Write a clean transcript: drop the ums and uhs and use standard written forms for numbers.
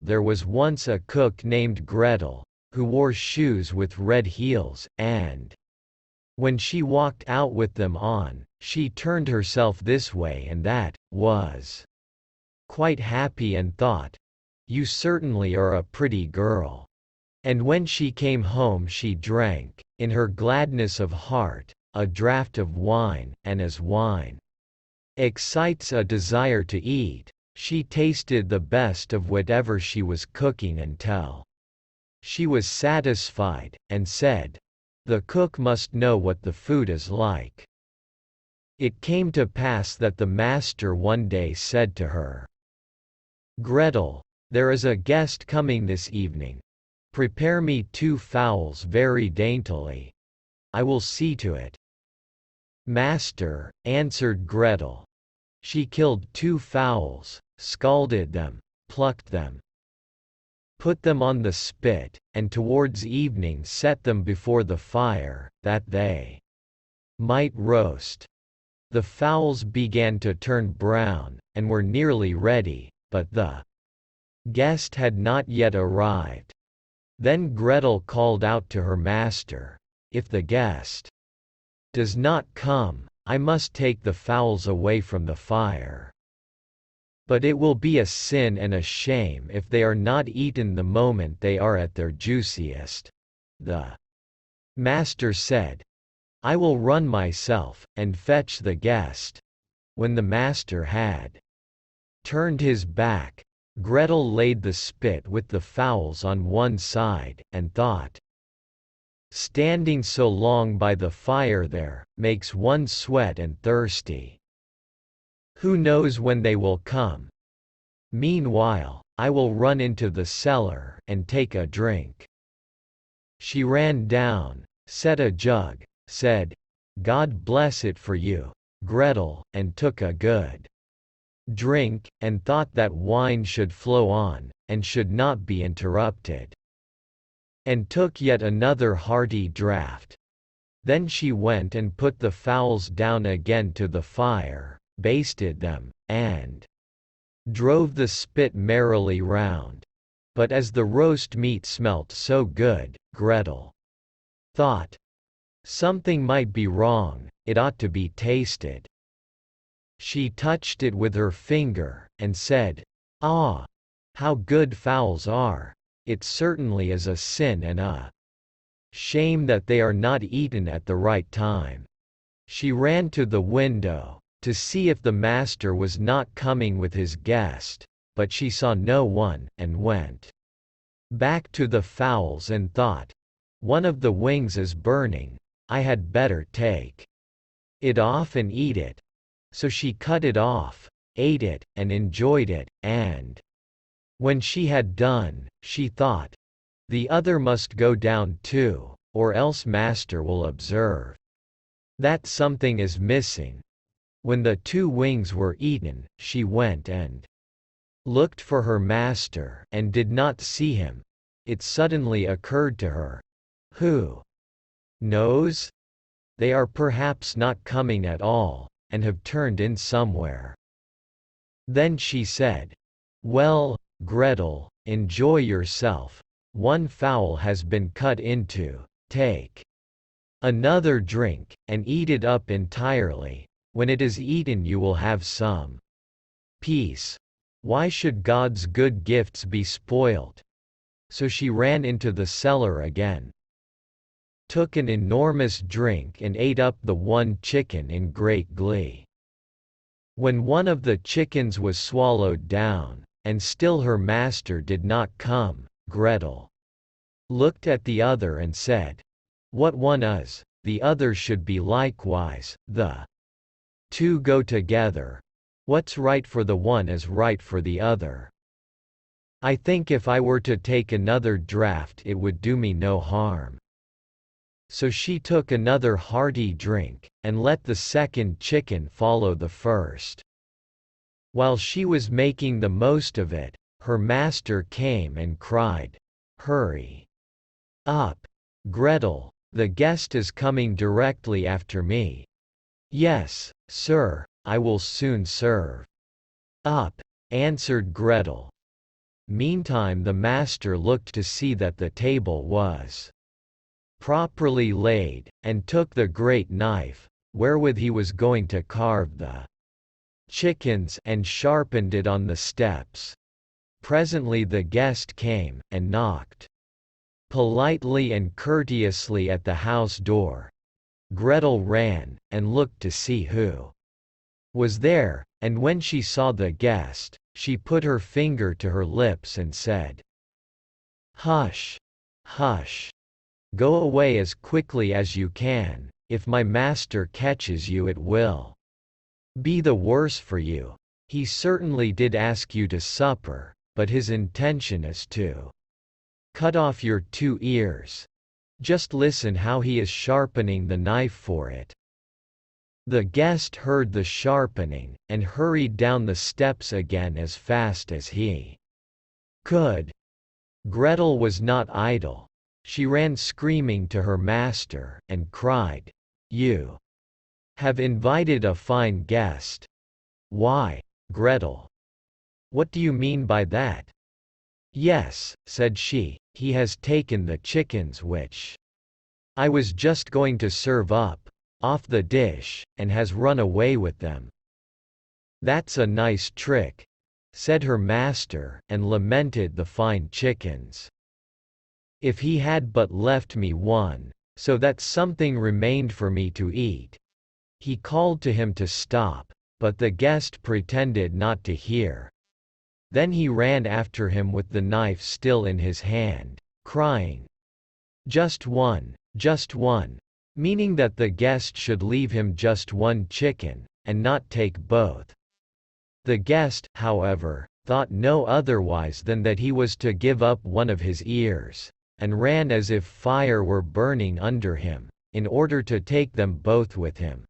there was once a cook named Gretel, who wore shoes with red heels, and when she walked out with them on, she turned herself this way and that, was quite happy and thought, "You certainly are a pretty girl." And when she came home she drank, in her gladness of heart, a draught of wine, and as wine excites a desire to eat, she tasted the best of whatever she was cooking until she was satisfied, and said, "The cook must know what the food is like." It came to pass that the master one day said to her, "Gretel, there is a guest coming this evening. Prepare me 2 fowls very daintily. I will see to it." "Master," answered Gretel. She killed 2 fowls, scalded them, plucked them, put them on the spit, and towards evening set them before the fire, that they might roast. The fowls began to turn brown, and were nearly ready, but the guest had not yet arrived. Then Gretel called out to her master, "If the guest does not come, I must take the fowls away from the fire. But it will be a sin and a shame if they are not eaten the moment they are at their juiciest." The master said, "I will run myself, and fetch the guest." When the master had turned his back, Gretel laid the spit with the fowls on one side, and thought, "Standing so long by the fire there, makes one sweat and thirsty. Who knows when they will come? Meanwhile, I will run into the cellar, and take a drink." She ran down, set a jug, said, "God bless it for you, Gretel," and took a good drink, and thought that wine should flow on, and should not be interrupted, and took yet another hearty draught. Then she went and put the fowls down again to the fire, basted them, and drove the spit merrily round. But as the roast meat smelt so good, Gretel thought, "Something might be wrong, it ought to be tasted." She touched it with her finger, and said, "Ah! How good fowls are! It certainly is a sin and a shame that they are not eaten at the right time." She ran to the window, to see if the master was not coming with his guest, but she saw no one, and went back to the fowls and thought, "One of the wings is burning, I had better take it off and eat it." So she cut it off, ate it, and enjoyed it, and when she had done, she thought, "The other must go down too, or else master will observe that something is missing." When the 2 wings were eaten, she went and looked for her master, and did not see him. It suddenly occurred to her, "Who knows? They are perhaps not coming at all, and have turned in somewhere." Then she said, "Well, Gretel, enjoy yourself. 1 fowl has been cut into. Take another drink, and eat it up entirely. When it is eaten you will have some peace. Why should God's good gifts be spoilt?" So she ran into the cellar again, took an enormous drink and ate up the 1 chicken in great glee. When one of the chickens was swallowed down, and still her master did not come, Gretel looked at the other and said, "What one is, the other should be likewise, the 2 go together. What's right for the one is right for the other. I think if I were to take another draught it would do me no harm." So she took another hearty drink, and let the second chicken follow the first. While she was making the most of it, her master came and cried, "Hurry up, Gretel, the guest is coming directly after me." "Yes, sir, I will soon serve." "Up," answered Gretel. Meantime the master looked to see that the table was properly laid, and took the great knife, wherewith he was going to carve the chickens, and sharpened it on the steps. Presently the guest came, and knocked politely and courteously at the house door. Gretel ran, and looked to see who was there, and when she saw the guest, she put her finger to her lips and said, "Hush! Hush! Go away as quickly as you can. If my master catches you, it will be the worse for you. He certainly did ask you to supper, but his intention is to cut off your 2 ears. Just listen how he is sharpening the knife for it." The guest heard the sharpening, and hurried down the steps again as fast as he could. Gretel was not idle. She ran screaming to her master, and cried, "You have invited a fine guest." "Why, Gretel? What do you mean by that?" "Yes," said she, "he has taken the chickens which I was just going to serve up, off the dish, and has run away with them." "That's a nice trick," said her master, and lamented the fine chickens. "If he had but left me one, so that something remained for me to eat." He called to him to stop, but the guest pretended not to hear. Then he ran after him with the knife still in his hand, crying, just one," meaning that the guest should leave him just one chicken, and not take both. The guest, however, thought no otherwise than that he was to give up one of his ears, and ran as if fire were burning under him, in order to take them both with him.